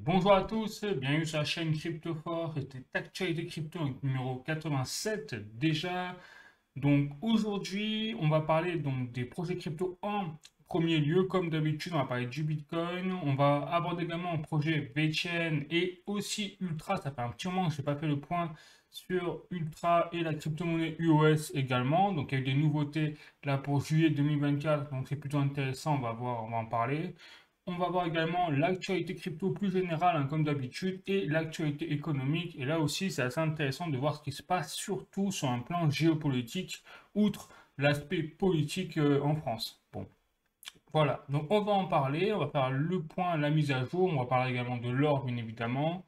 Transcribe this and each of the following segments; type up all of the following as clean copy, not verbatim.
Bonjour à tous, bienvenue sur la chaîne CryptoFort. C'était Actualité Crypto donc numéro 87 déjà. Donc aujourd'hui, on va parler donc des projets crypto en premier lieu. Comme d'habitude, on va parler du Bitcoin. On va aborder également un projet VeChain et aussi Ultra. Ça fait un petit moment que je n'ai pas fait le point sur Ultra et la crypto-monnaie UOS également. Donc il y a eu des nouveautés là pour juillet 2024. Donc c'est plutôt intéressant, on va voir, on va en parler. On va voir également l'actualité crypto plus générale, hein, comme d'habitude, et l'actualité économique. Et là aussi, c'est assez intéressant de voir ce qui se passe, surtout sur un plan géopolitique, outre l'aspect politique en France. Bon, voilà. Donc, on va en parler. On va faire le point, la mise à jour. On va parler également de l'or, bien évidemment.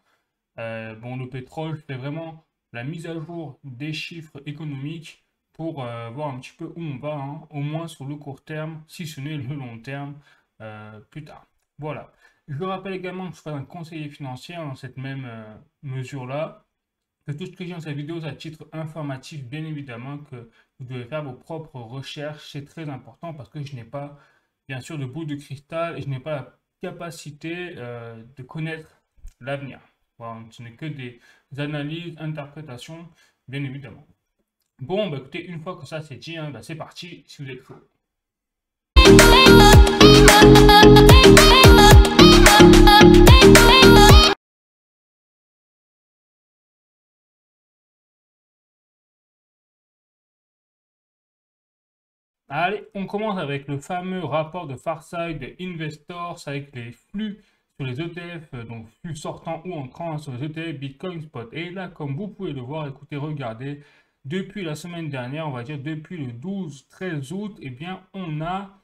Bon, le pétrole, c'est vraiment la mise à jour des chiffres économiques pour voir un petit peu où on va, hein, au moins sur le court terme, si ce n'est le long terme, plus tard. Voilà. Je rappelle également que je suis un conseiller financier dans cette même mesure-là, que tout ce que j'ai dans cette vidéo, c'est à titre informatif, bien évidemment, que vous devez faire vos propres recherches. C'est très important parce que je n'ai pas, bien sûr, de boule de cristal et je n'ai pas la capacité de connaître l'avenir. Voilà, ce n'est que des analyses, interprétations, bien évidemment. Bon, bah, écoutez, une fois que ça c'est dit, hein, bah, c'est parti, si vous êtes chaud. Allez, on commence avec le fameux rapport de Farsight Investors avec les flux sur les ETF, donc flux sortants ou entrants sur les ETF Bitcoin Spot. Et là, comme vous pouvez le voir, écoutez, regardez, depuis la semaine dernière, on va dire depuis le 12-13 août, eh bien, on a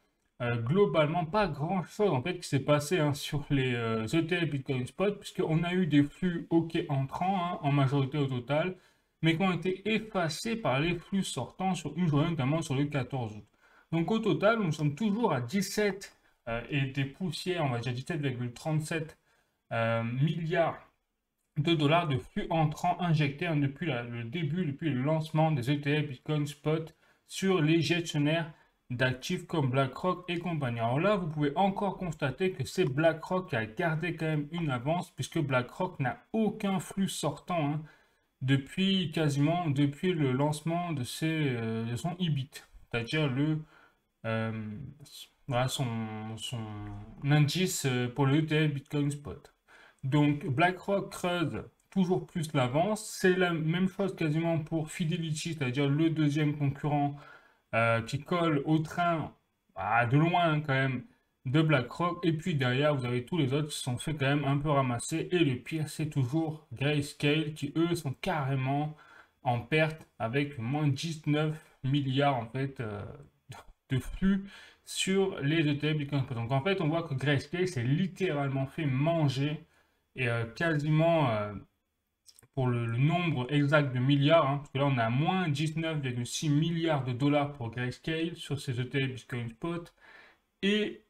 globalement pas grand-chose en fait qui s'est passé, hein, sur les ETF Bitcoin Spot, puisqu'on a eu des flux OK entrants, hein, en majorité au total, mais qui ont été effacés par les flux sortants sur une journée, notamment sur le 14 août. Donc au total, nous sommes toujours à 17 et des poussières, on va dire 17,37 milliards de dollars de flux entrants injectés, hein, depuis le début, depuis le lancement des ETF Bitcoin Spot sur les gestionnaires d'actifs comme BlackRock et compagnie. Alors là, vous pouvez encore constater que c'est BlackRock qui a gardé quand même une avance, puisque BlackRock n'a aucun flux sortant, hein, depuis le lancement de son IBIT, c'est-à-dire euh, voilà son indice pour le ETF Bitcoin Spot. Donc BlackRock creuse toujours plus l'avance. C'est la même chose quasiment pour Fidelity, c'est-à-dire le deuxième concurrent qui colle au train, de loin, hein, quand même, de BlackRock. Et puis derrière, vous avez tous les autres qui se sont fait quand même un peu ramasser. Et le pire, c'est toujours Grayscale qui, eux, sont carrément en perte avec moins 19 milliards en fait de flux sur les ETF Bitcoin. Donc en fait, on voit que Grayscale s'est littéralement fait manger et quasiment pour le nombre exact de milliards, hein, parce que là on a moins 19,6 milliards de dollars pour Grayscale sur ces ETF Bitcoin Spot et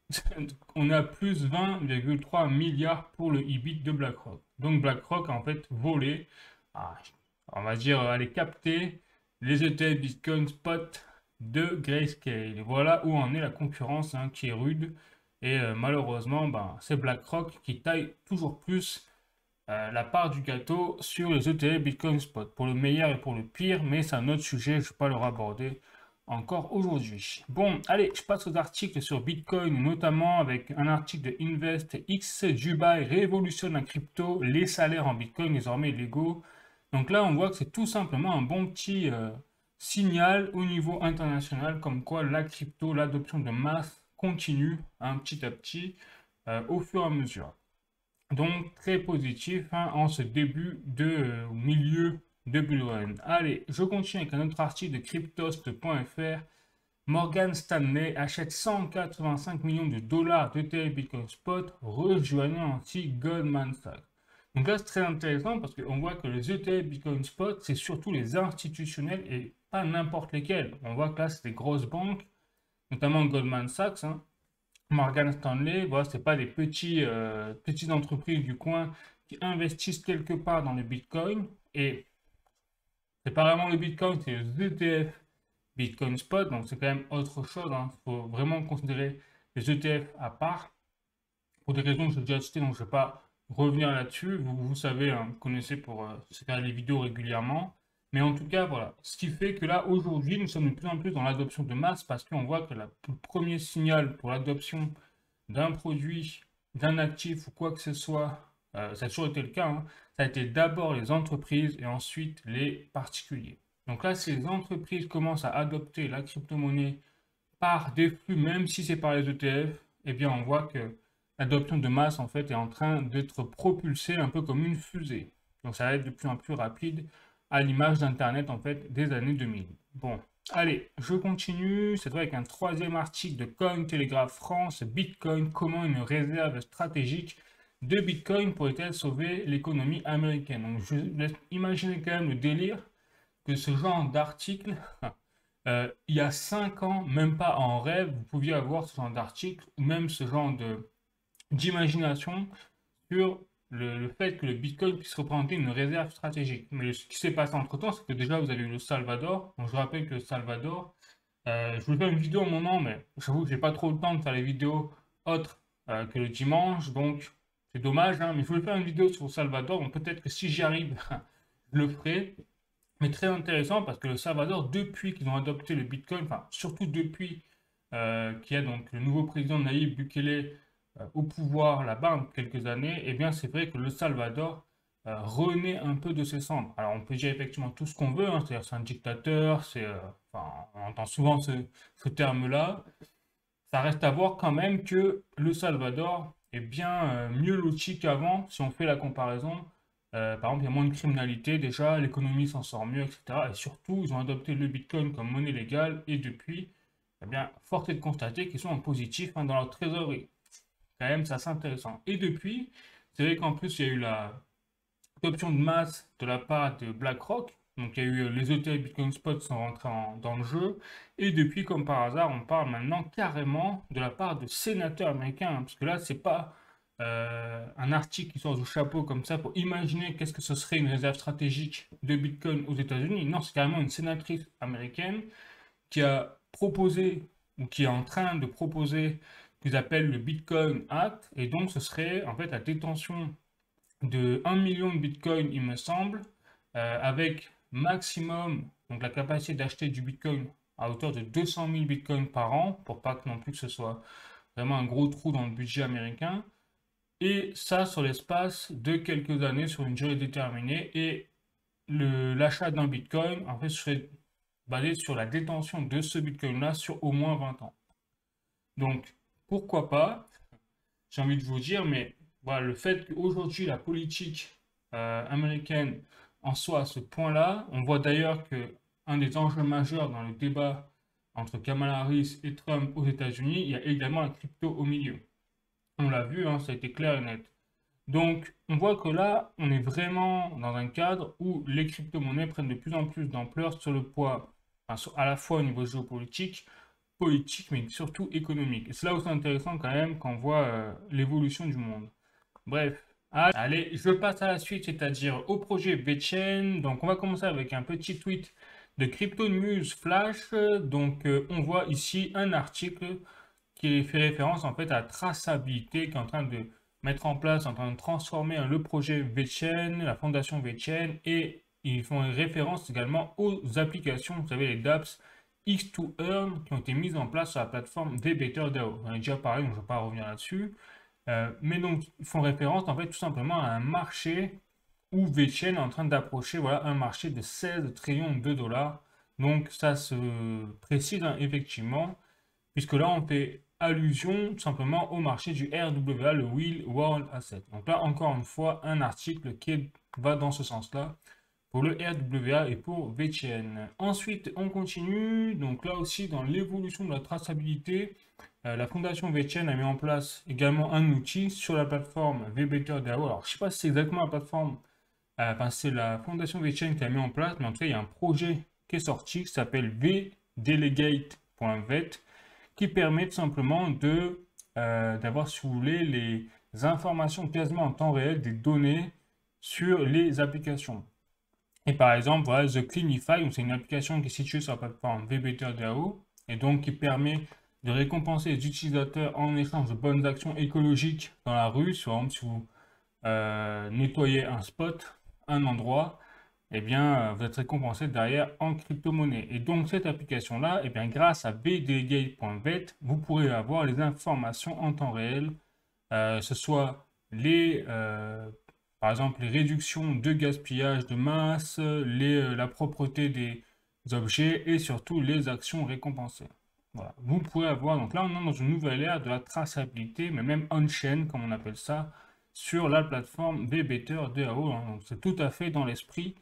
on a plus 20,3 milliards pour le EBIT de BlackRock. Donc BlackRock a en fait volé, ah, on va dire, aller capter les ETF Bitcoin Spot de Grayscale. Et voilà où en est la concurrence, hein, qui est rude. Et malheureusement, ben, c'est BlackRock qui taille toujours plus la part du gâteau sur les ETF Bitcoin Spot, pour le meilleur et pour le pire, mais c'est un autre sujet, je ne vais pas le raborder encore aujourd'hui. Bon, allez, je passe aux articles sur Bitcoin, notamment avec un article de InvestX, Dubaï révolutionne la crypto, les salaires en Bitcoin désormais légaux. Donc là, on voit que c'est tout simplement un bon petit signal au niveau international, comme quoi la crypto, l'adoption de masse continue, hein, petit à petit, au fur et à mesure. Donc très positif, hein, en ce début de milieu de bull run. Allez, je continue avec un autre article de cryptost.fr. Morgan Stanley achète 185 millions de dollars d'ETF Bitcoin Spot, rejoignant ainsi Goldman Sachs. Donc là, c'est très intéressant parce qu'on voit que les ETF Bitcoin Spot, c'est surtout les institutionnels et pas n'importe lesquels. On voit que là, c'est des grosses banques, notamment Goldman Sachs, hein. Morgan Stanley, voilà, c'est pas des petites entreprises du coin qui investissent quelque part dans le Bitcoin. Et c'est pas vraiment le Bitcoin, c'est les ETF Bitcoin Spot, donc c'est quand même autre chose, hein. Il faut vraiment considérer les ETF à part, pour des raisons que j'ai déjà citées, donc je ne vais pas revenir là-dessus. Vous savez, hein, vous connaissez pour faire les vidéos régulièrement. Mais en tout cas, voilà. Ce qui fait que là, aujourd'hui, nous sommes de plus en plus dans l'adoption de masse parce qu'on voit que le premier signal pour l'adoption d'un produit, d'un actif ou quoi que ce soit, ça a toujours été le cas, hein, ça a été d'abord les entreprises et ensuite les particuliers. Donc là, si les entreprises commencent à adopter la crypto-monnaie par des flux, même si c'est par les ETF, eh bien on voit que l'adoption de masse en fait est en train d'être propulsée un peu comme une fusée. Donc ça va être de plus en plus rapide à l'image d'Internet en fait des années 2000. Bon, allez, je continue. C'est vrai avec un troisième article de Cointelegraph France, Bitcoin, comment une réserve stratégique de Bitcoin pourrait-elle sauver l'économie américaine. Donc je laisse imaginer quand même le délire que ce genre d'article il y a 5 ans, même pas en rêve, vous pouviez avoir ce genre d'article ou même ce genre d'imagination sur le fait que le Bitcoin puisse représenter une réserve stratégique. Mais ce qui s'est passé entre-temps, c'est que déjà vous avez eu le Salvador. Donc je rappelle que le Salvador, je voulais faire une vidéo au moment, mais j'avoue que j'ai pas trop le temps de faire les vidéos autres que le dimanche, donc c'est dommage, hein, mais je voulais faire une vidéo sur le Salvador, donc peut-être que si j'y arrive, je le ferai. Mais très intéressant parce que le Salvador, depuis qu'ils ont adopté le Bitcoin, enfin surtout depuis qu'il y a donc le nouveau président Nayib Bukele au pouvoir là-bas en quelques années, eh bien c'est vrai que le Salvador renaît un peu de ses cendres. Alors on peut dire effectivement tout ce qu'on veut, hein, c'est-à-dire c'est un dictateur, enfin, on entend souvent ce terme-là. Ça reste à voir quand même que le Salvador est bien mieux loti qu'avant si on fait la comparaison. Par exemple, il y a moins de criminalité déjà, l'économie s'en sort mieux, etc. Et surtout, ils ont adopté le Bitcoin comme monnaie légale et depuis, eh bien, force est de constater qu'ils sont en positif hein, dans leur trésorerie. Quand même, c'est assez intéressant. Et depuis, c'est vrai qu'en plus, il y a eu l'adoption de masse de la part de BlackRock. Donc, il y a eu les ETF Bitcoin Spot sont rentrés dans le jeu. Et depuis, comme par hasard, on parle maintenant carrément de la part de sénateurs américains. Parce que là, c'est pas un article qui sort du chapeau comme ça pour imaginer qu'est-ce que ce serait une réserve stratégique de Bitcoin aux États-Unis. Non, c'est carrément une sénatrice américaine qui a proposé ou qui est en train de proposer ce qu'ils appellent le Bitcoin Act. Et donc, ce serait en fait la détention de 1 million de Bitcoin, il me semble, avec maximum, donc la capacité d'acheter du Bitcoin à hauteur de 200 000 Bitcoins par an, pour pas que non plus que ce soit vraiment un gros trou dans le budget américain. Et ça sur l'espace de quelques années, sur une durée déterminée. Et l'achat d'un Bitcoin, en fait, serait basé sur la détention de ce Bitcoin-là sur au moins 20 ans. Donc, pourquoi pas, j'ai envie de vous dire, mais voilà, le fait qu'aujourd'hui la politique américaine en soit à ce point-là, on voit d'ailleurs que un des enjeux majeurs dans le débat entre Kamala Harris et Trump aux États-Unis, il y a également la crypto au milieu. On l'a vu, hein, ça a été clair et net. Donc, on voit que là, on est vraiment dans un cadre où les crypto-monnaies prennent de plus en plus d'ampleur sur le poids, enfin, à la fois au niveau géopolitique, politique, mais surtout économique. Et c'est là où c'est intéressant quand même quand on voit l'évolution du monde. Bref, allez, je passe à la suite, c'est-à-dire au projet VeChain. Donc, on va commencer avec un petit tweet de Crypto News Flash. Donc, on voit ici un article qui fait référence en fait à la traçabilité qui est en train de mettre en place, en train de transformer le projet VeChain, la fondation VeChain, et ils font référence également aux applications, vous savez, les dApps X2Earn qui ont été mises en place sur la plateforme VBetterDAO. On en a déjà parlé, donc je ne vais pas revenir là-dessus. Mais donc, ils font référence en fait tout simplement à un marché où VeChain est en train d'approcher voilà, un marché de 16 trillions de dollars. Donc, ça se précise hein, effectivement, puisque là, on fait allusion tout simplement au marché du RWA, le Real World Asset. Donc là, encore une fois, un article qui va dans ce sens-là pour le RWA et pour VeChain. Ensuite, on continue. Donc là aussi, dans l'évolution de la traçabilité, la fondation VeChain a mis en place également un outil sur la plateforme VBetterDAO. Alors, je ne sais pas si c'est exactement la plateforme, enfin, c'est la fondation VeChain qui a mis en place, mais en tout cas, il y a un projet qui est sorti qui s'appelle vdelegate.vet qui permet tout simplement d'avoir, si vous voulez, les informations quasiment en temps réel des données sur les applications. Et par exemple, voilà, The Cleanify, c'est une application qui est située sur la plateforme VBetterDAO et donc qui permet de récompenser les utilisateurs en échange de bonnes actions écologiques dans la rue. Par exemple, si vous nettoyer un spot, un endroit, eh bien, vous êtes récompensé derrière en crypto-monnaie. Et donc, cette application-là, eh bien, grâce à bdelegate.vet, vous pourrez avoir les informations en temps réel, ce soit par exemple, les réductions de gaspillage de masse, la propreté des objets et surtout les actions récompensées. Voilà. Vous pourrez avoir, donc là, on est dans une nouvelle ère de la traçabilité, mais même on-chain, comme on appelle ça, sur la plateforme VBetter DAO. Hein. Donc, c'est tout à fait dans l'esprit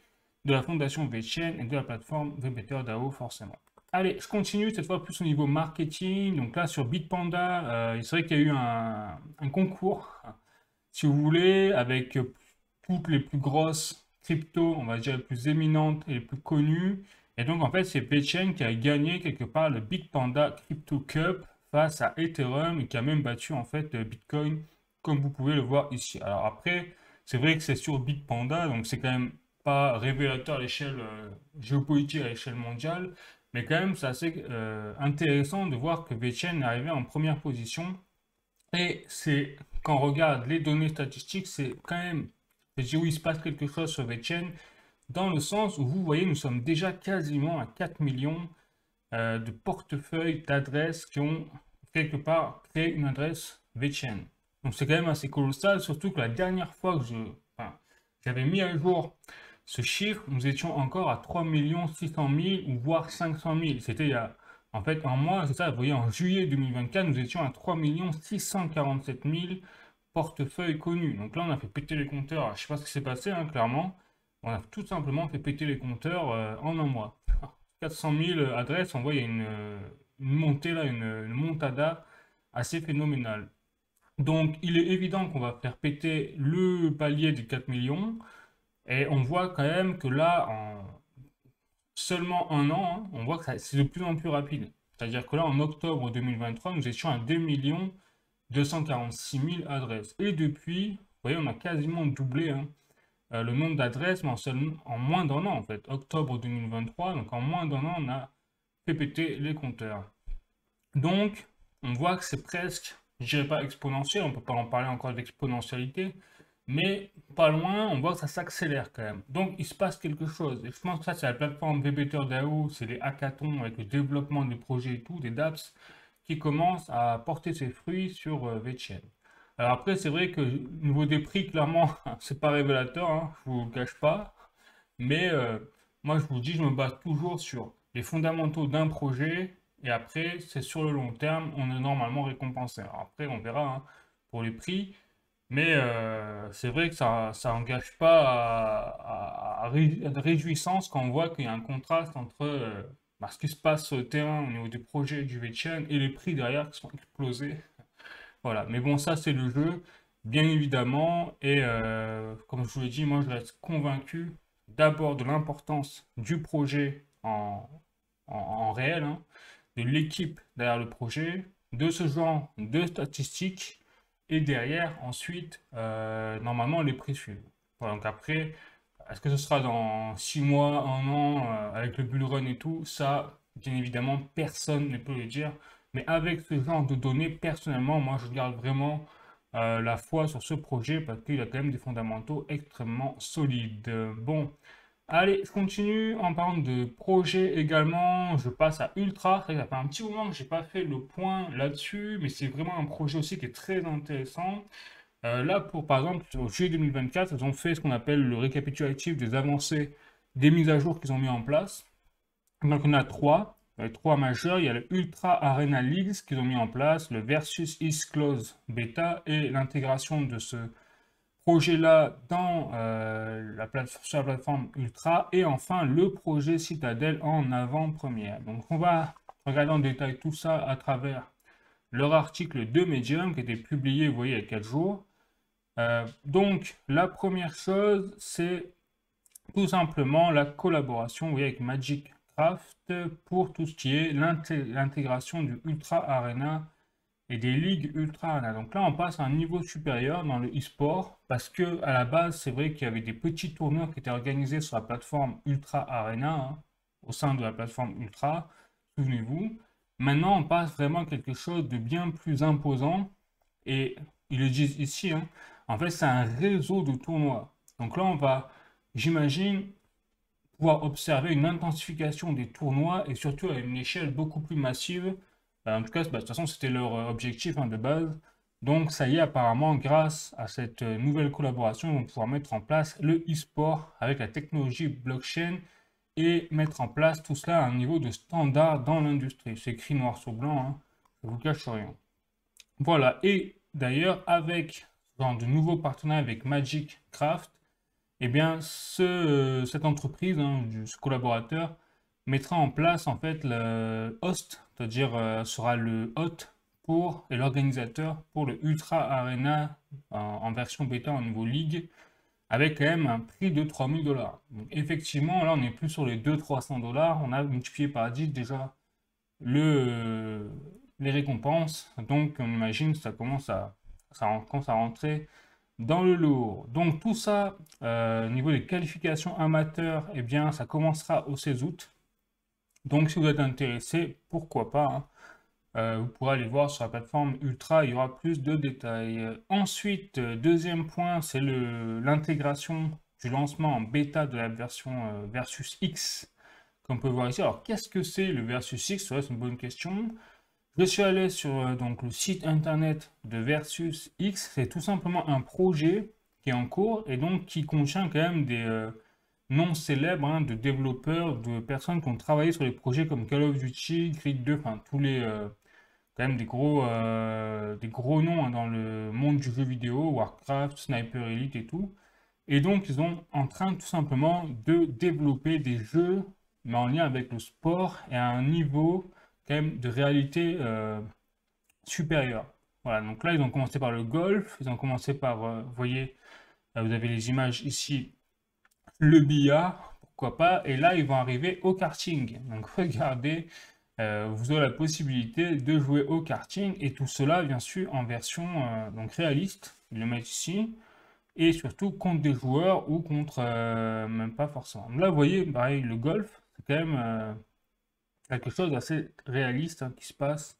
de la fondation VeChain et de la plateforme VBetter DAO, forcément. Allez, je continue cette fois plus au niveau marketing. Donc là, sur Bitpanda, c'est vrai qu'il y a eu un concours, si vous voulez, avec toutes les plus grosses cryptos, on va dire les plus éminentes et les plus connues. Et donc, en fait, c'est VeChain qui a gagné quelque part le Bitpanda Crypto Cup face à Ethereum et qui a même battu, en fait, Bitcoin, comme vous pouvez le voir ici. Alors après, c'est vrai que c'est sur Bitpanda, donc c'est quand même pas révélateur à l'échelle géopolitique, à l'échelle mondiale, mais quand même, c'est assez intéressant de voir que VeChain est arrivé en première position. Et c'est, quand on regarde les données statistiques, c'est quand même, je dis où il se passe quelque chose sur VeChain, dans le sens où vous voyez, nous sommes déjà quasiment à 4 millions de portefeuilles d'adresses qui ont quelque part créé une adresse VeChain. Donc c'est quand même assez colossal, surtout que la dernière fois que j'avais mis à jour ce chiffre, nous étions encore à 3 600 000 ou voire 500 000. C'était il y a, en fait, en mois, c'est ça, vous voyez, en juillet 2024, nous étions à 3 647 000 portefeuilles connus. Donc là, on a fait péter les compteurs. Je ne sais pas ce qui s'est passé, hein, clairement. On a tout simplement fait péter les compteurs en un mois. 400 000 adresses, on voit, il y a une montée là, une montada assez phénoménale. Donc, il est évident qu'on va faire péter le palier des 4 millions. Et on voit quand même que là, en seulement un an, hein, on voit que c'est de plus en plus rapide. C'est-à-dire que là, en octobre 2023, nous étions à 2 246 000 adresses. Et depuis, vous voyez, on a quasiment doublé hein, le nombre d'adresses, mais en moins d'un an, en fait. Octobre 2023, donc en moins d'un an, on a fait péter les compteurs. Donc, on voit que c'est presque, je dirais pas exponentiel, on ne peut pas en parler encore d'exponentialité, mais pas loin, on voit que ça s'accélère quand même. Donc, il se passe quelque chose. Et je pense que ça, c'est la plateforme VBetter DAO, c'est les hackathons avec le développement des projets et tout, des dApps, qui commencent à porter ses fruits sur VeChain. Alors après, c'est vrai que au niveau des prix, clairement, c'est pas révélateur, hein, je vous le cache pas. Mais moi, je vous dis, je me base toujours sur les fondamentaux d'un projet. Et après, c'est sur le long terme, on est normalement récompensé. Alors après, on verra hein, pour les prix. Mais c'est vrai que ça n'engage pas de réjouissance quand on voit qu'il y a un contraste entre ce qui se passe sur le terrain au niveau des projets du VeChain et les prix derrière qui sont explosés. Voilà, mais bon, ça c'est le jeu, bien évidemment. Et comme je vous l'ai dit, moi je reste convaincu d'abord de l'importance du projet en réel, hein, de l'équipe derrière le projet, de ce genre de statistiques, et derrière, ensuite, normalement, les prix suivent. Voilà, donc après, est-ce que ce sera dans 6 mois, un an, avec le bull run et tout, ça, bien évidemment, personne ne peut le dire. Mais avec ce genre de données, personnellement, moi, je garde vraiment la foi sur ce projet parce qu'il a quand même des fondamentaux extrêmement solides. Bon, allez, je continue en parlant de projet également. Je passe à Ultra. Ça fait un petit moment que j'ai pas fait le point là-dessus, mais c'est vraiment un projet aussi qui est très intéressant. Là, par exemple, au juillet 2024, ils ont fait ce qu'on appelle le récapitulatif des avancées des mises à jour qu'ils ont mis en place. Donc, on a trois majeurs. Il y a le Ultra Arena Leagues qu'ils ont mis en place, le Versus East Close Beta et l'intégration de ce projet-là dans sur la plateforme Ultra. Et enfin, le projet Citadel en avant-première. Donc, on va regarder en détail tout ça à travers leur article de Medium qui a été publié, vous voyez, il y a 4 jours. Donc, la première chose, c'est tout simplement la collaboration vous voyez, avec Magic Craft pour tout ce qui est l'intégration du Ultra Arena et des ligues Ultra Arena. Donc là, on passe à un niveau supérieur dans le e-sport parce que à la base, c'est vrai qu'il y avait des petits tournois qui étaient organisés sur la plateforme Ultra Arena, hein, au sein de la plateforme Ultra, souvenez-vous. Maintenant, on passe vraiment à quelque chose de bien plus imposant et ils le disent ici, hein, En fait, c'est un réseau de tournois. Donc là, on va, j'imagine, pouvoir observer une intensification des tournois et surtout à une échelle beaucoup plus massive. En tout cas, bah, de toute façon, c'était leur objectif de base. Donc, ça y est, apparemment, grâce à cette nouvelle collaboration, ils vont pouvoir mettre en place le e-sport avec la technologie blockchain et mettre en place tout cela à un niveau de standard dans l'industrie. C'est écrit noir sur blanc, hein, je vous cache rien. Voilà, et d'ailleurs, avec genre, de nouveaux partenaires avec Magic Craft, eh bien, cette entreprise, hein, ce collaborateur, mettra en place en fait le host, c'est-à-dire sera le hôte pour et l'organisateur pour le Ultra Arena en version bêta au niveau ligue, avec quand même un prix de 3000 $. Donc effectivement, là on est plus sur les 200-300 $, on a multiplié par 10 déjà les récompenses, donc on imagine que ça commence à rentrer dans le lourd. Donc tout ça, au niveau des qualifications amateurs, eh bien ça commencera au 16 août. Donc si vous êtes intéressé, pourquoi pas, hein. Vous pourrez aller voir sur la plateforme Ultra, il y aura plus de détails. Ensuite, deuxième point, c'est l'intégration du lancement en bêta de la version Versus X, comme on peut voir ici. Alors qu'est-ce que c'est le Versus X? Ouais, c'est une bonne question. Je suis allé sur donc, le site internet de Versus X. C'est tout simplement un projet qui est en cours et donc qui contient quand même des noms célèbres, hein, de développeurs, de personnes qui ont travaillé sur les projets comme Call of Duty, Creed 2, enfin tous les quand même des gros noms, hein, dans le monde du jeu vidéo, Warcraft, Sniper Elite et tout. Et donc ils sont en train tout simplement de développer des jeux, mais en lien avec le sport et à un niveau quand même de réalité supérieure. Voilà, donc là ils ont commencé par le golf, ils ont commencé par, vous voyez, là, vous avez les images ici, le billard, pourquoi pas, et là ils vont arriver au karting. Donc regardez, vous aurez la possibilité de jouer au karting et tout cela bien sûr en version donc réaliste, ils le mettent ici, et surtout contre des joueurs ou contre même pas forcément. Là vous voyez, pareil, le golf, c'est quand même quelque chose d'assez réaliste, hein, qui se passe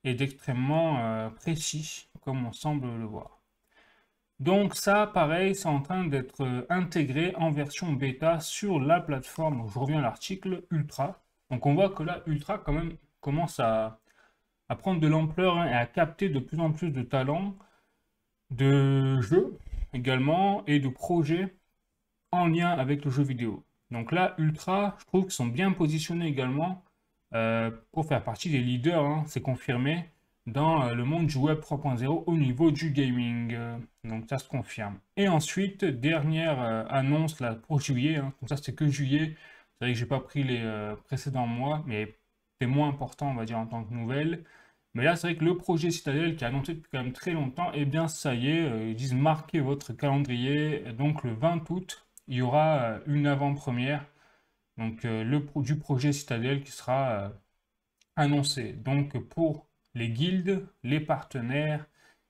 et d'extrêmement précis, comme on semble le voir. Donc ça, pareil, c'est en train d'être intégré en version bêta sur la plateforme, donc je reviens à l'article, Ultra. Donc on voit que là, Ultra quand même commence à prendre de l'ampleur, hein, et à capter de plus en plus de talents, de jeux également, et de projets en lien avec le jeu vidéo. Donc là, Ultra, je trouve qu'ils sont bien positionnés également pour faire partie des leaders, hein, c'est confirmé, dans le monde du Web 3.0 au niveau du gaming. Donc ça se confirme. Et ensuite, dernière annonce là, pour juillet, hein, donc ça c'est que juillet, c'est vrai que j'ai pas pris les précédents mois, mais c'est moins important on va dire en tant que nouvelle. Mais là c'est vrai que le projet Citadel qui est annoncé depuis quand même très longtemps, eh bien ça y est, ils disent marquez votre calendrier, donc le 20 août, il y aura une avant-première donc, du projet Citadel qui sera annoncé. Donc pour les guildes, les partenaires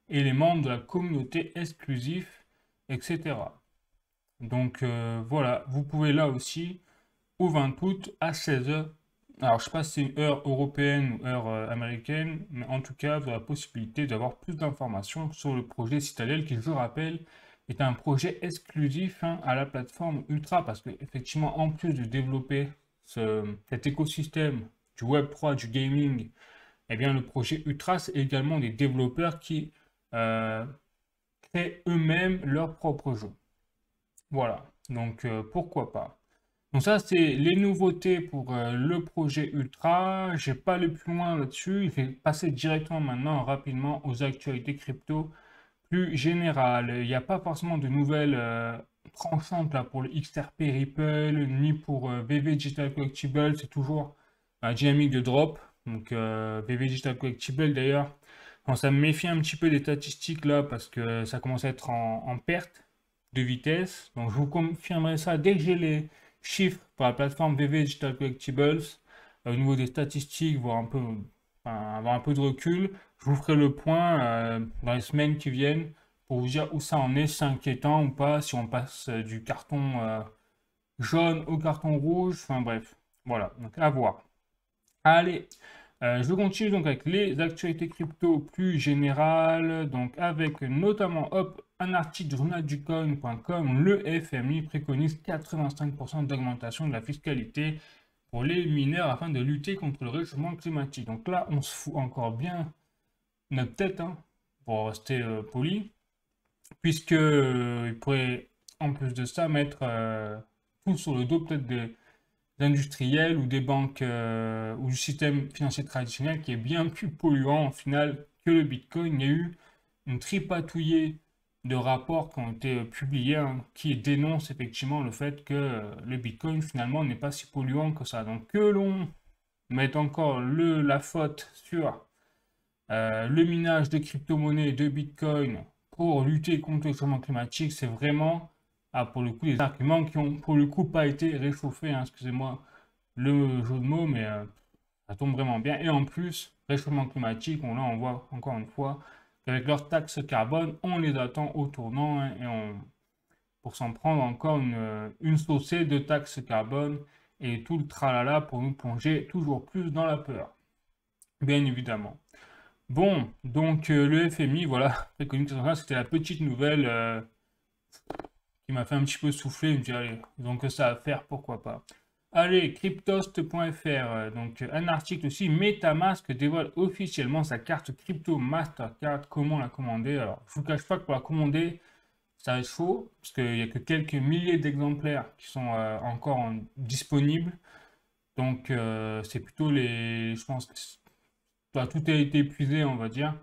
et les membres de la communauté exclusive, etc. Donc voilà, vous pouvez là aussi, au 20 août à 16h. Alors je sais pas si c'est une heure européenne ou heure américaine, mais en tout cas, vous avez la possibilité d'avoir plus d'informations sur le projet Citadel qui, je rappelle, est un projet exclusif, hein, à la plateforme Ultra, parce que effectivement, en plus de développer cet écosystème du Web3, du gaming, eh bien le projet Ultra, c'est également des développeurs qui euh, créent eux-mêmes leurs propres jeux. Voilà, donc pourquoi pas. Donc ça, c'est les nouveautés pour le projet Ultra. Je vais pas aller plus loin là-dessus. Je vais passer directement maintenant rapidement aux actualités crypto plus générales. Il n'y a pas forcément de nouvelles tranchantes là pour le XRP Ripple, ni pour VV Digital Collectible. C'est toujours un dynamique de drop. Donc VV Digital Collectible d'ailleurs, ça me méfie un petit peu des statistiques là parce que ça commence à être en perte de vitesse. Donc je vous confirmerai ça dès que j'ai les chiffres par la plateforme VV Digital Collectibles, au niveau des statistiques, voir un peu, enfin, avoir un peu de recul. Je vous ferai le point dans les semaines qui viennent pour vous dire où ça en est, si c'est inquiétant ou pas, si on passe du carton jaune au carton rouge, enfin bref, voilà, donc à voir. Allez, je continue donc avec les actualités crypto plus générales, donc avec notamment, hop, un article du journalducoin.com, le FMI préconise 85% d'augmentation de la fiscalité pour les mineurs afin de lutter contre le réchauffement climatique. Donc là, on se fout encore bien notre tête, hein, pour rester poli, puisque il pourrait en plus de ça mettre tout sur le dos peut-être des industriels ou des banques ou du système financier traditionnel qui est bien plus polluant au final que le Bitcoin. Il y a eu une tripatouillée de rapports qui ont été publiés, hein, qui dénoncent effectivement le fait que le Bitcoin finalement n'est pas si polluant que ça. Donc que l'on mette encore la faute sur le minage de crypto-monnaies et de Bitcoin pour lutter contre le changement climatique, c'est vraiment, pour le coup, des arguments qui ont, pour le coup, pas été réchauffés, hein, excusez-moi le jeu de mots, mais ça tombe vraiment bien. Et en plus, réchauffement climatique, on voit encore une fois qu'avec leur taxe carbone, on les attend au tournant, hein, pour s'en prendre encore une saucée de taxes carbone et tout le tralala pour nous plonger toujours plus dans la peur, bien évidemment. Bon, donc le FMI, voilà, c'était la petite nouvelle qui m'a fait un petit peu souffler. Je me dis, allez, donc ça à faire, pourquoi pas. Allez, cryptost.fr, donc un article aussi, MetaMask dévoile officiellement sa carte crypto Mastercard, comment la commander. Alors, je vous cache pas que pour la commander, ça va être chaud, parce qu'il n'y a que quelques milliers d'exemplaires qui sont encore disponibles. Donc, c'est plutôt je pense que tout a été épuisé, on va dire.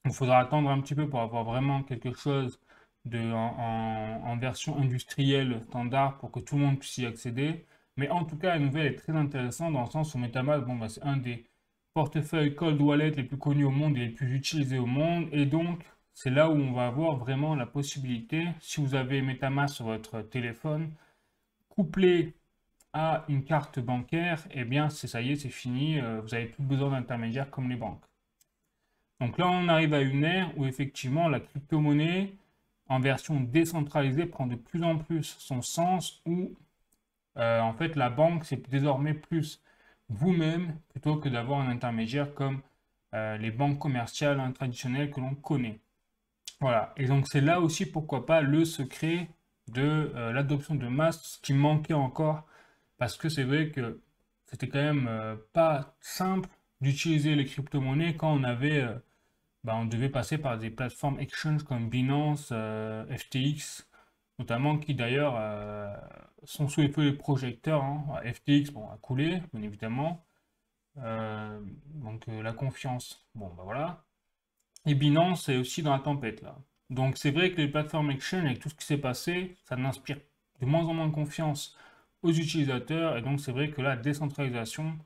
Il faudra attendre un petit peu pour avoir vraiment quelque chose en version industrielle standard pour que tout le monde puisse y accéder. Mais en tout cas, la nouvelle est très intéressante dans le sens où MetaMask, bon, bah, c'est un des portefeuilles cold wallet les plus connus au monde et les plus utilisés au monde. Et donc, c'est là où on va avoir vraiment la possibilité, si vous avez MetaMask sur votre téléphone, couplé à une carte bancaire, eh bien, ça y est, c'est fini. Vous n'avez plus besoin d'intermédiaires comme les banques. Donc là, on arrive à une ère où effectivement la crypto-monnaie en version décentralisée prend de plus en plus son sens, où en fait la banque c'est désormais plus vous-même plutôt que d'avoir un intermédiaire comme les banques commerciales, hein, traditionnelles que l'on connaît. Voilà, et donc c'est là aussi pourquoi pas le secret de l'adoption de masse qui manquait encore, parce que c'est vrai que c'était quand même pas simple d'utiliser les crypto-monnaies quand on devait passer par des plateformes exchange comme Binance, FTX, notamment, qui d'ailleurs sont sous les feux des projecteurs, hein. FTX, bon, a coulé, bien évidemment. Donc la confiance, bon, bah voilà. Et Binance est aussi dans la tempête, là. Donc c'est vrai que les plateformes exchange, avec tout ce qui s'est passé, ça n'inspire de moins en moins de confiance aux utilisateurs. Et donc c'est vrai que la décentralisation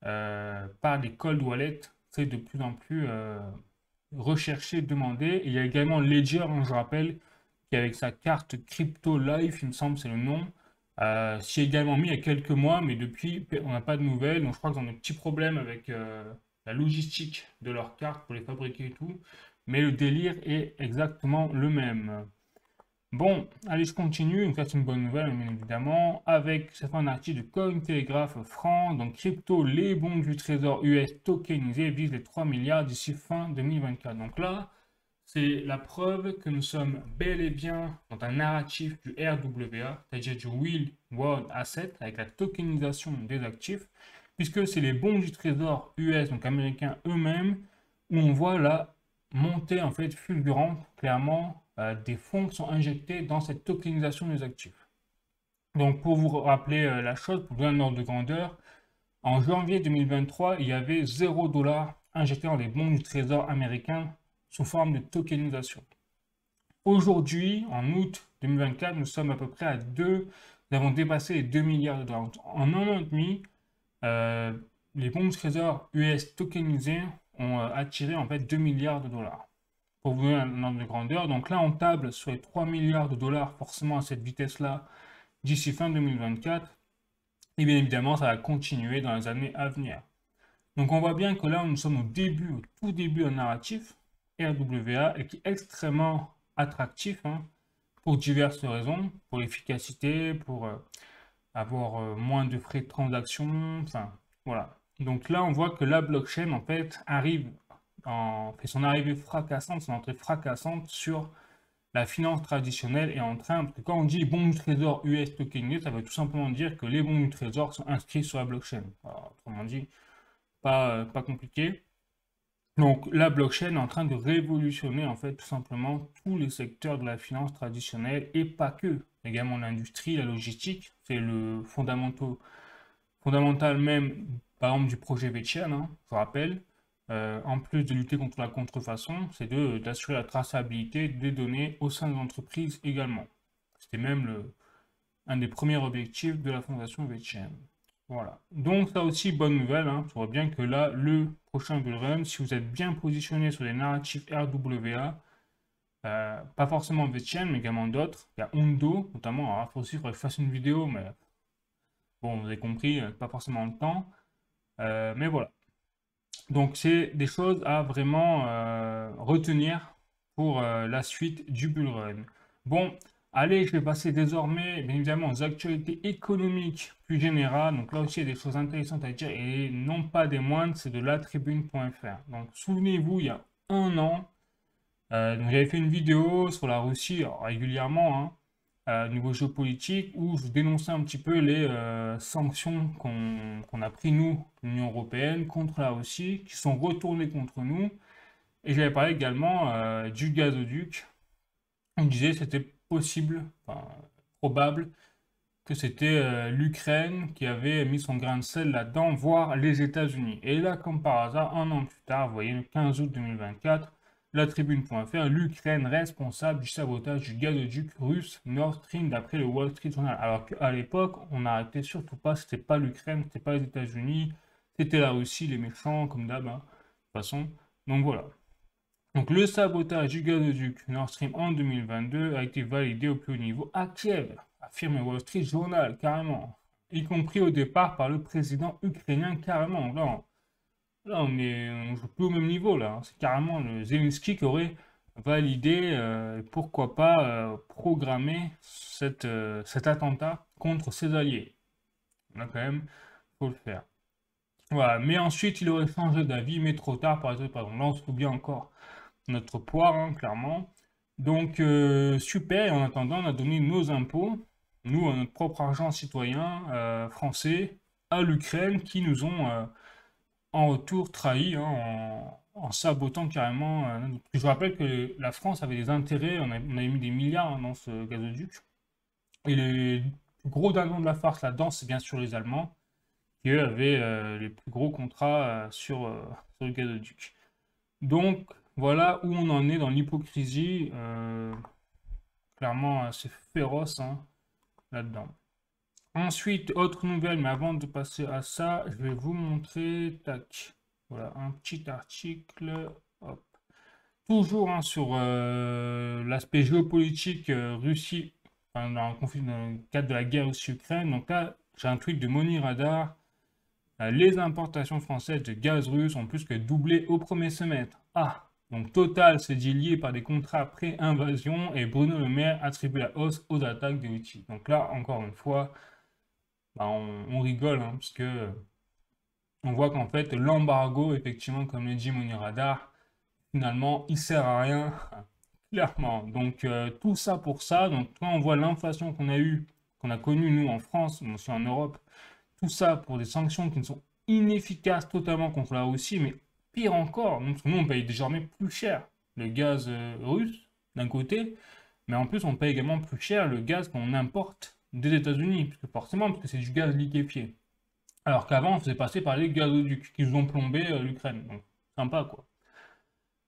par les cold wallets, c'est de plus en plus recherché, demandé. Et il y a également Ledger, hein, je rappelle, qui avec sa carte Crypto Life, il me semble, c'est le nom, s'y est également mis il y a quelques mois, mais depuis, on n'a pas de nouvelles. Donc je crois qu'ils ont des petits problèmes avec la logistique de leurs cartes pour les fabriquer et tout. Mais le délire est exactement le même. Bon, allez, je continue. Donc, ça, c'est une bonne nouvelle, bien évidemment. Avec, c'est un article de Cointelegraph France. Donc, crypto, les bons du trésor US tokenisés visent les 3 milliards d'ici fin 2024. Donc là, c'est la preuve que nous sommes bel et bien dans un narratif du RWA, c'est-à-dire du Real World Asset, avec la tokenisation des actifs, puisque c'est les bons du trésor US, donc américains eux-mêmes, où on voit la montée en fait fulgurante, clairement, des fonds qui sont injectés dans cette tokenisation des actifs. Donc pour vous rappeler la chose, pour vous donner un ordre de grandeur, en janvier 2023, il y avait 0 $ injecté dans les bons du trésor américain sous forme de tokenisation. Aujourd'hui, en août 2024, nous sommes à peu près nous avons dépassé les 2 milliards de dollars. En un an et demi, les bons du trésor US tokenisés ont attiré en fait 2 milliards de dollars. Pour vous donner un ordre de grandeur, donc là on table sur les 3 milliards de dollars forcément à cette vitesse-là d'ici fin 2024. Et bien évidemment, ça va continuer dans les années à venir. Donc on voit bien que là, nous sommes au tout début d'un narratif, RWA, et qui est extrêmement attractif, hein, pour diverses raisons, pour l'efficacité, pour avoir moins de frais de transaction, enfin voilà. Donc là, on voit que la blockchain, en fait, fait son arrivée fracassante, son entrée fracassante sur la finance traditionnelle est en train, parce que quand on dit bons du trésor US tokenisés, ça veut tout simplement dire que les bons du trésor sont inscrits sur la blockchain. Alors, autrement dit, pas compliqué. Donc la blockchain est en train de révolutionner en fait tout simplement tous les secteurs de la finance traditionnelle et pas que. Également l'industrie, la logistique, c'est le fondamental même par exemple du projet VeChain, hein, je rappelle. En plus de lutter contre la contrefaçon, c'est d'assurer la traçabilité des données au sein de l'entreprise également. C'était même un des premiers objectifs de la fondation VeChain. Voilà. Donc ça aussi, bonne nouvelle, hein. Je vois bien que là, le prochain bullrun, si vous êtes bien positionné sur les narratifs RWA, pas forcément VeChain, mais également d'autres, il y a Ondo, notamment, alors il faut aussi que je fasse une vidéo, mais bon, vous avez compris, pas forcément le temps. Mais voilà. Donc c'est des choses à vraiment retenir pour la suite du bullrun. Bon, allez, je vais passer désormais, bien évidemment, aux actualités économiques plus générales. Donc là aussi, il y a des choses intéressantes à dire et non pas des moindres, c'est de latribune.fr. Donc souvenez-vous, il y a un an, j'avais fait une vidéo sur la Russie régulièrement, hein, niveau géopolitique, où je dénonçais un petit peu les sanctions qu'on a pris nous, l'Union européenne, contre la Russie, qui sont retournées contre nous. Et j'avais parlé également du gazoduc. On disait que c'était possible, enfin, probable, que c'était l'Ukraine qui avait mis son grain de sel là-dedans, voire les États-Unis. Et là, comme par hasard, un an plus tard, vous voyez, le 15 août 2024, la tribune.fr, l'Ukraine responsable du sabotage du gazoduc russe Nord Stream d'après le Wall Street Journal. Alors qu'à l'époque, on n'arrêtait surtout pas, c'était pas l'Ukraine, c'était pas les États-Unis, c'était la Russie, les méchants, comme d'hab, hein, de toute façon. Donc voilà. Donc le sabotage du gazoduc Nord Stream en 2022 a été validé au plus haut niveau à Kiev, affirme Wall Street Journal, carrément. Y compris au départ par le président ukrainien, carrément. Là on joue plus au même niveau, là. C'est carrément le Zelensky qui aurait validé, pourquoi pas, programmé cet attentat contre ses alliés. Là, quand même, faut le faire. Voilà. Mais ensuite, il aurait changé d'avis, mais trop tard, par exemple. Là, on se souvient encore notre poire, hein, clairement. Donc, super, et en attendant, on a donné nos impôts, nous, notre propre argent citoyen français, à l'Ukraine, qui nous ont en retour trahis, hein, en sabotant carrément. Je rappelle que la France avait des intérêts, on avait mis des milliards, hein, dans ce gazoduc. Et les plus gros dindons de la farce là-dedans, c'est bien sûr les Allemands, qui eux avaient les plus gros contrats sur le gazoduc. Donc, voilà où on en est dans l'hypocrisie, clairement assez féroce, hein, là-dedans. Ensuite, autre nouvelle, mais avant de passer à ça, je vais vous montrer, tac, voilà, un petit article, hop. Toujours, hein, sur l'aspect géopolitique Russie, enfin, dans le conflit, dans le cadre de la guerre Russie-Ukraine. Donc là, j'ai un tweet de Moni Radar. Les importations françaises de gaz russe ont plus que doublé au premier semestre. Ah, donc Total s'est dit lié par des contrats pré-invasion et Bruno Le Maire attribue la hausse aux attaques des Houthis. Donc là, encore une fois, bah, on rigole, hein, parce que on voit qu'en fait, l'embargo, effectivement, comme le dit Moni Radar, finalement, il sert à rien, clairement. Donc tout ça pour ça. Donc quand on voit l'inflation qu'on a eue, qu'on a connue nous en France, mais aussi en Europe, tout ça pour des sanctions qui ne sont inefficaces totalement contre la Russie, mais pire encore, parce que nous on paye désormais plus cher le gaz russe d'un côté, mais en plus on paye également plus cher le gaz qu'on importe des États-Unis, parce que forcément, parce que c'est du gaz liquéfié. Alors qu'avant on faisait passer par les gazoducs qui nous ont plombé l'Ukraine. Donc sympa quoi.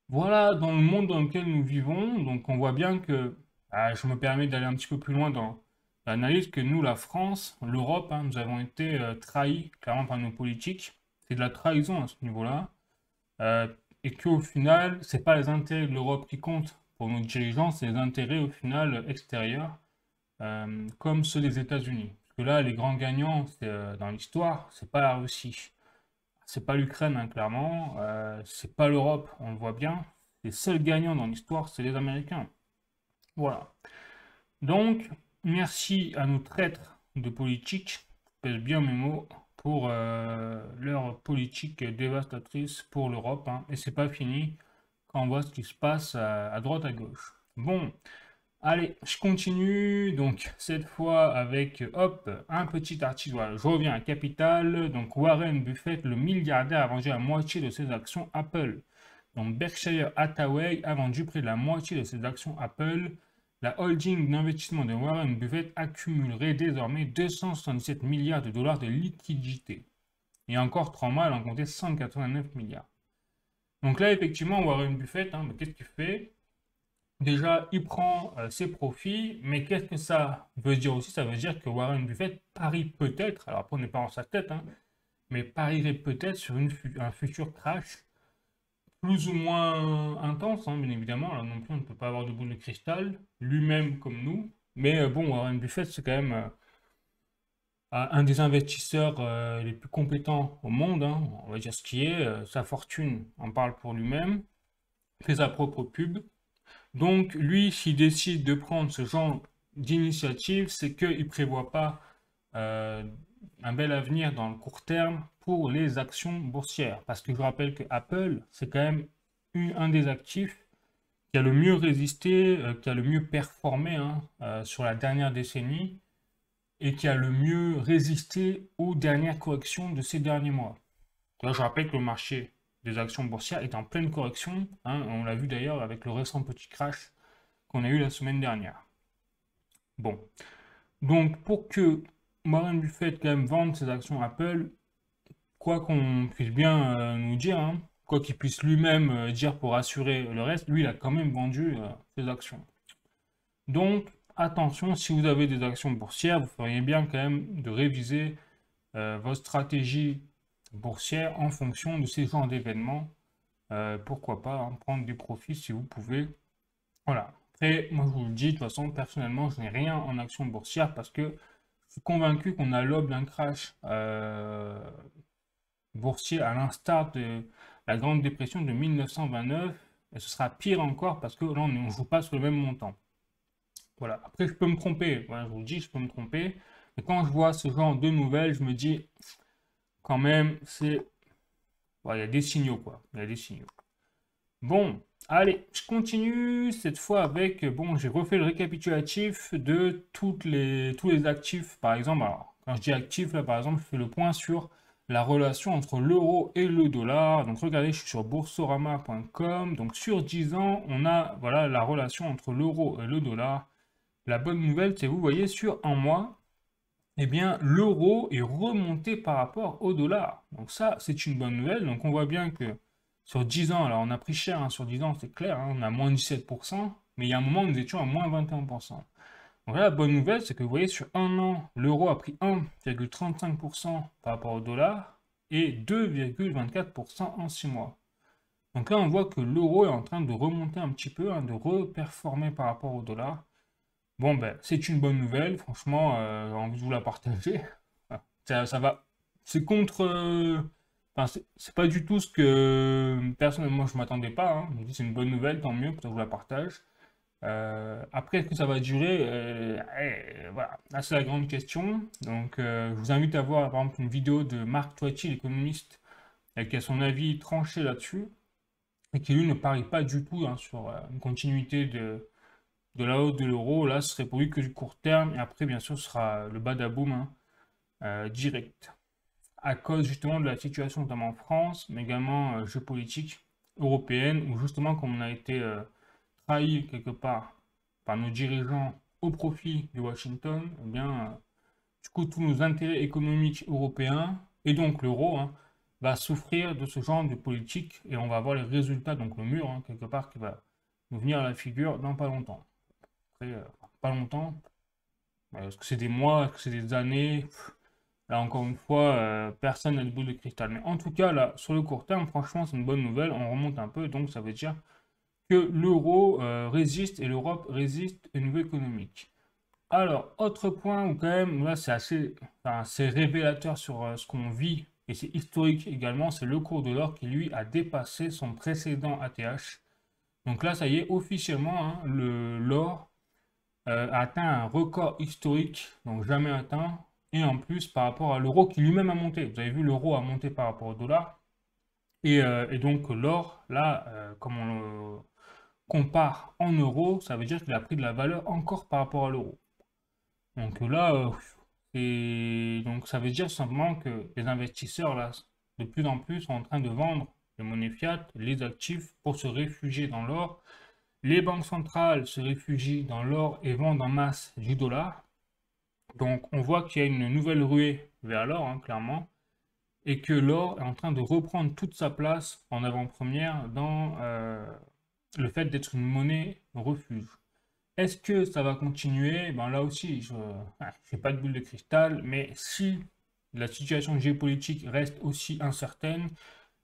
Voilà dans le monde dans lequel nous vivons, donc on voit bien que, je me permets d'aller un petit peu plus loin dans l'analyse, que nous, la France, l'Europe, hein, nous avons été trahis clairement par nos politiques. C'est de la trahison à ce niveau-là. Et qu'au final, c'est pas les intérêts de l'Europe qui comptent pour nos dirigeants, c'est les intérêts au final extérieurs, comme ceux des États-Unis. Parce que là, les grands gagnants dans l'histoire, c'est pas la Russie. C'est pas l'Ukraine, hein, clairement. C'est pas l'Europe, on le voit bien. Les seuls gagnants dans l'histoire, c'est les Américains. Voilà. Donc, merci à nos traîtres de politique, je pèse bien mes mots, pour leur politique dévastatrice pour l'Europe, hein. Et c'est pas fini quand on voit ce qui se passe à droite, à gauche. Bon, Allez, je continue. Donc, cette fois avec, hop, un petit article. Voilà, je reviens à Capital. Donc, Warren Buffett, le milliardaire, a vendu la moitié de ses actions Apple. Donc, Berkshire Hathaway a vendu près de la moitié de ses actions Apple. La holding d'investissement de Warren Buffett accumulerait désormais 277 milliards de dollars de liquidités. Et encore 3 mois, elle en comptait 189 milliards. Donc là, effectivement, Warren Buffett, hein, qu'est-ce qu'il fait? Déjà, il prend ses profits, mais qu'est-ce que ça veut dire aussi? Ça veut dire que Warren Buffett parie peut-être, alors après on n'est pas en sa tête, hein, mais parierait peut-être sur un futur crash plus ou moins intense, hein, bien évidemment. Là non plus, on ne peut pas avoir de boule de cristal, lui-même comme nous. Mais bon, Warren Buffett, c'est quand même un des investisseurs les plus compétents au monde, hein, on va dire ce qui est. Sa fortune en parle pour lui-même, fait sa propre pub. Donc, lui, s'il décide de prendre ce genre d'initiative, c'est qu'il ne prévoit pas euh, un bel avenir dans le court terme pour les actions boursières. Parce que je rappelle que Apple, c'est quand même un des actifs qui a le mieux résisté, qui a le mieux performé, hein, sur la dernière décennie et qui a le mieux résisté aux dernières corrections de ces derniers mois. Là, je rappelle que le marché des actions boursières est en pleine correction, hein, on l'a vu d'ailleurs avec le récent petit crash qu'on a eu la semaine dernière. Bon, donc pour que Warren Buffett quand même vende ses actions Apple, quoi qu'on puisse bien nous dire, hein, quoi qu'il puisse lui-même dire pour assurer le reste, lui il a quand même vendu ses actions. Donc attention, si vous avez des actions boursières, vous feriez bien quand même de réviser votre stratégie boursière en fonction de ces genres d'événements. Pourquoi pas hein, prendre des profits si vous pouvez. Voilà. Après, moi je vous le dis, de toute façon, personnellement, je n'ai rien en action boursière parce que je suis convaincu qu'on a l'aube d'un crash boursier à l'instar de la Grande Dépression de 1929 et ce sera pire encore parce que là on ne joue pas sur le même montant. Voilà. Après, je peux me tromper. Voilà, je vous le dis, je peux me tromper. Mais quand je vois ce genre de nouvelles, je me dis quand même, c'est. Voilà, il y a des signaux, quoi. Il y a des signaux. Bon, allez, je continue cette fois avec, bon, j'ai refait le récapitulatif de tous les actifs, par exemple, alors, quand je dis actifs, là, par exemple, je fais le point sur la relation entre l'euro et le dollar. Donc, regardez, je suis sur boursorama.com. Donc, sur 10 ans, on a, voilà, la relation entre l'euro et le dollar. La bonne nouvelle, c'est, vous voyez, sur un mois, eh bien, l'euro est remonté par rapport au dollar. Donc ça, c'est une bonne nouvelle. Donc on voit bien que sur 10 ans, alors on a pris cher, hein, sur 10 ans, c'est clair, hein, on a moins 17%, mais il y a un moment, nous étions à moins 21%. Donc là, la bonne nouvelle, c'est que vous voyez, sur un an, l'euro a pris 1,35% par rapport au dollar et 2,24% en 6 mois. Donc là, on voit que l'euro est en train de remonter un petit peu, hein, de reperformer par rapport au dollar. Bon, ben, c'est une bonne nouvelle, franchement, j'ai envie de vous la partager. Ça va. C'est contre. Enfin, c'est pas du tout ce que personnellement je m'attendais pas, hein. Je me dis c'est une bonne nouvelle, tant mieux, pour que je vous la partage. Après, est-ce que ça va durer? Voilà, là c'est la grande question. Donc, je vous invite à voir par exemple une vidéo de Marc Toiti, l'économiste, qui a son avis tranché là-dessus, et qui lui ne parie pas du tout hein, sur une continuité de la hausse de l'euro. Là, ce serait pour lui que du court terme, et après, bien sûr, ce sera le badaboum hein, direct. À cause justement de la situation, notamment en France, mais également géopolitique européenne, où justement, comme on a été trahi quelque part par nos dirigeants au profit de Washington, eh bien, du coup, tous nos intérêts économiques européens, et donc l'euro, hein, va souffrir de ce genre de politique, et on va avoir les résultats, donc le mur, hein, quelque part, qui va nous venir à la figure dans pas longtemps. Après, pas longtemps, est-ce que c'est des mois, est-ce que c'est des années? Là, encore une fois, personne n'a de boule de cristal. Mais en tout cas, là, sur le court terme, franchement, c'est une bonne nouvelle. On remonte un peu, donc ça veut dire que l'euro résiste et l'Europe résiste au niveau économique. Alors, autre point où quand même, là, c'est assez, enfin, c'est révélateur sur ce qu'on vit et c'est historique également, c'est le cours de l'or qui, lui, a dépassé son précédent ATH. Donc là, ça y est, officiellement, hein, l'or a atteint un record historique, donc jamais atteint, et en plus par rapport à l'euro qui lui-même a monté. Vous avez vu, l'euro a monté par rapport au dollar, et donc l'or, là, comme compare en euros, ça veut dire qu'il a pris de la valeur encore par rapport à l'euro. Donc là, donc ça veut dire simplement que les investisseurs, là, de plus en plus, sont en train de vendre les monnaies fiat, les actifs, pour se réfugier dans l'or. Les banques centrales se réfugient dans l'or et vendent en masse du dollar. Donc on voit qu'il y a une nouvelle ruée vers l'or, hein, clairement, et que l'or est en train de reprendre toute sa place en avant-première dans le fait d'être une monnaie refuge. Est-ce que ça va continuer? Ben là aussi, je n'ai pas de boule de cristal, mais si la situation géopolitique reste aussi incertaine,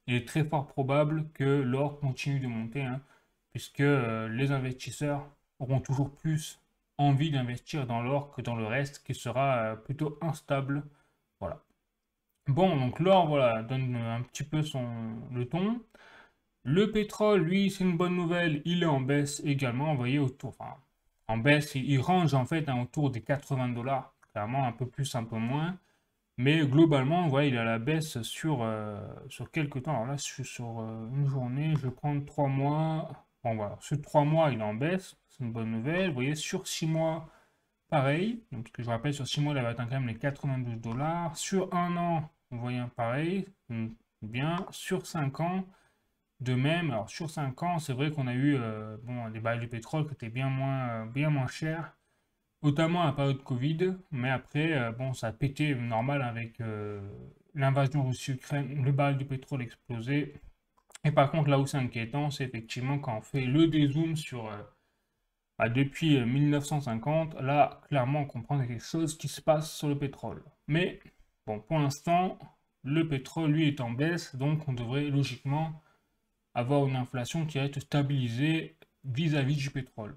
il est très fort probable que l'or continue de monter, hein, puisque les investisseurs auront toujours plus envie d'investir dans l'or que dans le reste, qui sera plutôt instable. Voilà. Bon, donc l'or, voilà, donne un petit peu le ton. Le pétrole, lui, c'est une bonne nouvelle, il est en baisse également, vous voyez, autour, enfin, en baisse, il range en fait, hein, autour des 80 $, clairement un peu plus, un peu moins, mais globalement, vous voyez, il est à la baisse sur quelques temps. Alors là, sur une journée, je vais prendre 3 mois, bon voilà, sur 3 mois, il est en baisse, c'est une bonne nouvelle, vous voyez, sur 6 mois, pareil, donc ce que je rappelle, sur 6 mois, il avait atteint quand même les 92 $, sur un an, vous voyez, pareil, bien, sur 5 ans, de même, alors sur 5 ans, c'est vrai qu'on a eu bon, des barils de pétrole qui étaient bien moins chers, notamment à la période Covid, mais après, bon, ça a pété normal avec l'invasion Russie-Ukraine, le baril de pétrole explosé. Et par contre, là où c'est inquiétant, c'est effectivement quand on fait le dézoom sur depuis 1950, là, clairement, on comprend qu'il y a quelque chose qui se passe sur le pétrole. Mais bon, pour l'instant, le pétrole, lui, est en baisse, donc on devrait logiquement avoir une inflation qui va être stabilisée vis-à-vis du pétrole.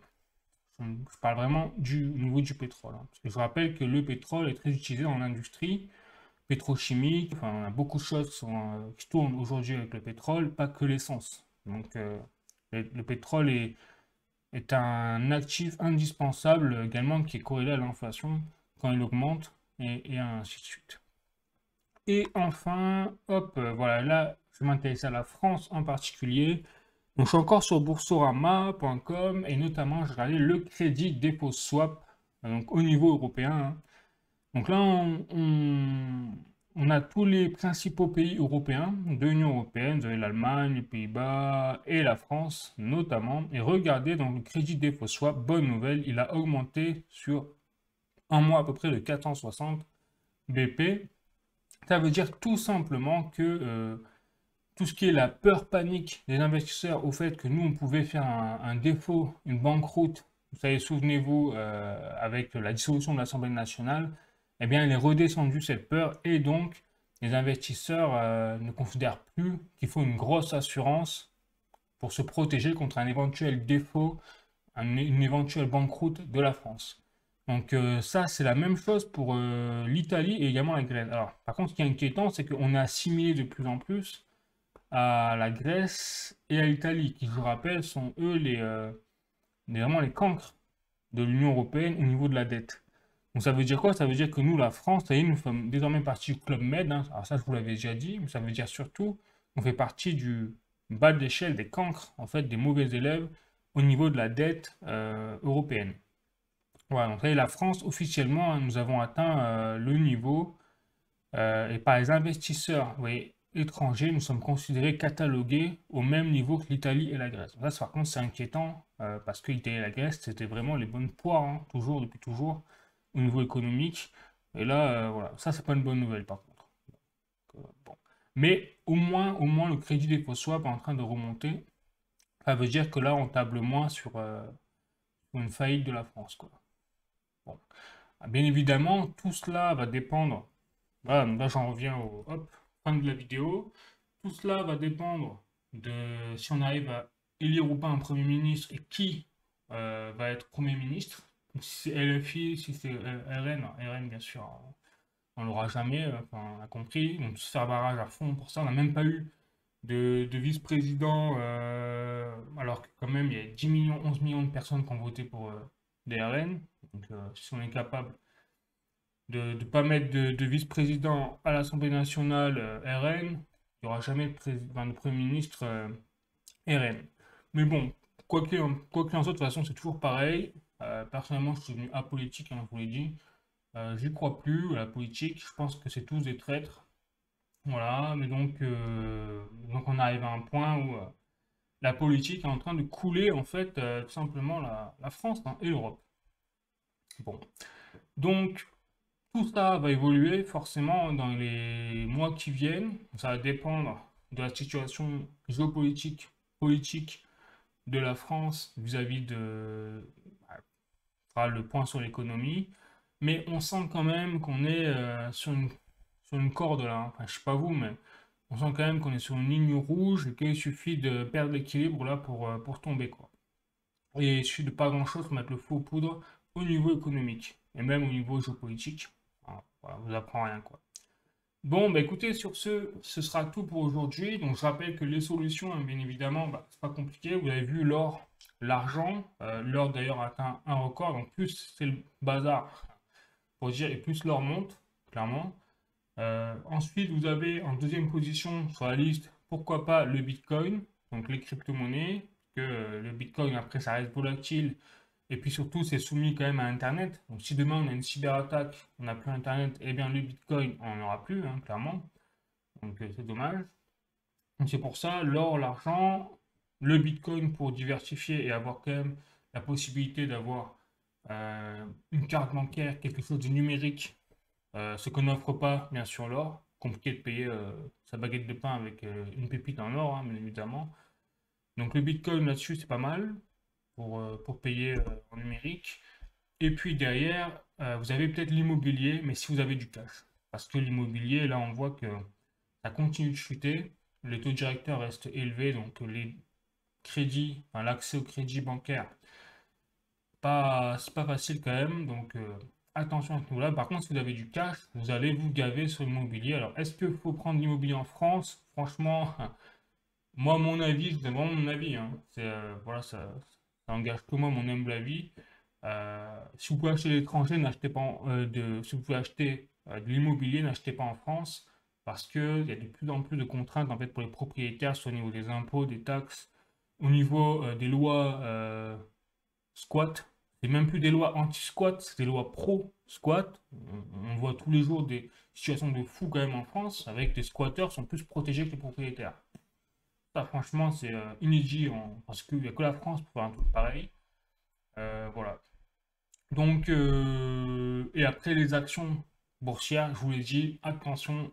Je parle vraiment du niveau du pétrole, hein. Parce que je rappelle que le pétrole est très utilisé dans l'industrie pétrochimique. Enfin, on a beaucoup de choses qui tournent aujourd'hui avec le pétrole, pas que l'essence. Donc, le pétrole est un actif indispensable également qui est corrélé à l'inflation quand il augmente et ainsi de suite. Et enfin, hop, voilà, là, je m'intéresse à la France en particulier. Donc, je suis encore sur boursorama.com et notamment, je regardais le crédit dépôt swap, donc au niveau européen, hein. Donc là, on a tous les principaux pays européens de l'Union européenne. Vous avez l'Allemagne, les Pays-Bas et la France notamment. Et regardez, donc le crédit dépôt swap, bonne nouvelle, il a augmenté sur un mois à peu près de 460 BP. Ça veut dire tout simplement que tout ce qui est la peur panique des investisseurs au fait que nous, on pouvait faire un défaut, une banqueroute, vous savez, souvenez-vous, avec la dissolution de l'Assemblée nationale, eh bien, elle est redescendue cette peur et donc les investisseurs ne considèrent plus qu'il faut une grosse assurance pour se protéger contre un éventuel défaut, une éventuelle banqueroute de la France. Donc ça, c'est la même chose pour l'Italie et également la Grèce. Alors, par contre, ce qui est inquiétant, c'est qu'on est assimilé de plus en plus à la Grèce et à l'Italie, qui, je vous rappelle, sont eux vraiment les cancres de l'Union européenne au niveau de la dette. Donc ça veut dire quoi? Ça veut dire que nous, la France, ça y est, nous sommes désormais partie du Club Med, hein. Alors ça, je vous l'avais déjà dit, mais ça veut dire surtout qu'on fait partie du bas de l'échelle des cancres, en fait, des mauvais élèves au niveau de la dette européenne. Voilà, donc là, la France, officiellement, hein, nous avons atteint le niveau, et par les investisseurs, vous voyez, étrangers, nous sommes considérés catalogués au même niveau que l'Italie et la Grèce. Donc ça, par contre, c'est inquiétant, parce que l'Italie et la Grèce, c'était vraiment les bonnes poires, hein, toujours, depuis toujours, au niveau économique. Et là, voilà, ça, c'est pas une bonne nouvelle, par contre. Bon. Mais au moins, le crédit des faux swaps est en train de remonter. Ça veut dire que là, on table moins sur une faillite de la France, quoi. Bon. Bien évidemment, tout cela va dépendre. Voilà, donc là j'en reviens au hop, fin de la vidéo. Tout cela va dépendre de si on arrive à élire ou pas un Premier ministre et qui va être Premier ministre. Donc, si c'est LFI, si c'est RN, RN bien sûr, on l'aura jamais, enfin, on a compris. Donc se faire barrage à fond pour ça. On n'a même pas eu de vice-président, alors que quand même il y a 10 millions, 11 millions de personnes qui ont voté pour des RN. Donc si on est capable de ne pas mettre de vice-président à l'Assemblée nationale RN, il n'y aura jamais de Premier ministre RN. Mais bon, quoi qu'il en soit, de toute façon, c'est toujours pareil. Personnellement, je suis devenu apolitique, hein, je vous l'ai dit. J'y crois plus à la politique. Je pense que c'est tous des traîtres. Voilà, mais donc on arrive à un point où la politique est en train de couler, en fait, tout simplement la France, hein, et l'Europe. Bon. Donc, tout ça va évoluer forcément dans les mois qui viennent. Ça va dépendre de la situation géopolitique, politique de la France vis-à-vis de fera le point sur l'économie. Mais on sent quand même qu'on est sur une corde là. Enfin, je sais pas vous, mais on sent quand même qu'on est sur une ligne rouge et qu'il suffit de perdre l'équilibre là pour tomber, quoi. Et il suffit de pas grand-chose pour mettre le feu aux poudres au niveau économique et même au niveau géopolitique. Voilà, vous apprend rien, quoi. Bon, bah écoutez, sur ce sera tout pour aujourd'hui. Donc je rappelle que les solutions, hein, bien évidemment, bah, c'est pas compliqué. Vous avez vu l'or, l'argent. L'or d'ailleurs a atteint un record. Donc plus c'est le bazar, pour dire, et plus l'or monte, clairement. Ensuite, vous avez en deuxième position sur la liste, pourquoi pas le Bitcoin, donc les crypto-monnaies, que le Bitcoin après ça reste volatile, et puis surtout c'est soumis quand même à Internet. Donc si demain on a une cyberattaque, on n'a plus Internet, eh bien le Bitcoin on n'en aura plus, hein, clairement. Donc c'est dommage. Donc c'est pour ça l'or, l'argent, le Bitcoin pour diversifier et avoir quand même la possibilité d'avoir une carte bancaire, quelque chose de numérique, ce qu'on n'offre pas, bien sûr, l'or. Compliqué de payer sa baguette de pain avec une pépite en or, hein, bien évidemment. Donc le Bitcoin là-dessus, c'est pas mal pour payer en numérique. Et puis derrière, vous avez peut-être l'immobilier, mais si vous avez du cash. Parce que l'immobilier, là, on voit que ça continue de chuter. Les taux directeurs restent élevés, donc les crédits, enfin, l'accès au crédit bancaire, c'est pas facile quand même. Donc attention à ce niveau-là. Par contre, si vous avez du cash, vous allez vous gaver sur l'immobilier. Alors, est-ce qu'il faut prendre l'immobilier en France? Franchement, moi, mon avis, c'est vraiment mon avis, hein. Voilà, ça engage que moi, mon humble avis. Si vous pouvez acheter à l'étranger, n'achetez pas si vous pouvez acheter de l'immobilier, n'achetez pas en France parce qu'il y a de plus en plus de contraintes en fait pour les propriétaires, soit au niveau des impôts, des taxes, au niveau des lois squat. C'est même plus des lois anti-squat, c'est des lois pro-squat. On voit tous les jours des situations de fous quand même en France, avec les squatteurs qui sont plus protégés que les propriétaires. Ça, franchement, c'est inédit parce qu'il n'y a que la France pour faire un truc pareil. Voilà. Donc, et après les actions boursières, je vous l'ai dit, attention,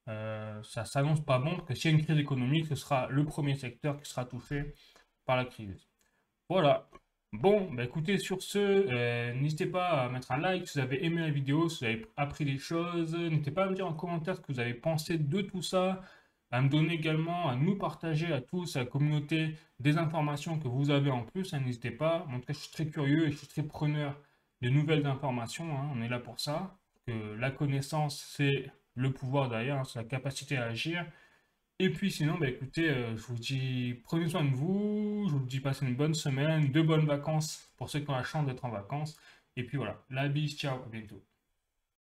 ça s'annonce pas bon, parce que s'il y a une crise économique, ce sera le premier secteur qui sera touché par la crise. Voilà. Bon, bah écoutez, sur ce, n'hésitez pas à mettre un like si vous avez aimé la vidéo, si vous avez appris des choses. N'hésitez pas à me dire en commentaire ce que vous avez pensé de tout ça, à me donner également, à nous partager à tous, à la communauté, des informations que vous avez en plus, hein, n'hésitez pas. En tout cas, je suis très curieux et je suis très preneur de nouvelles informations, hein, on est là pour ça. Que la connaissance, c'est le pouvoir d'ailleurs, hein, c'est la capacité à agir. Et puis sinon, bah écoutez, je vous dis prenez soin de vous, je vous dis passez une bonne semaine, de bonnes vacances pour ceux qui ont la chance d'être en vacances. Et puis voilà, la bise, ciao, à bientôt.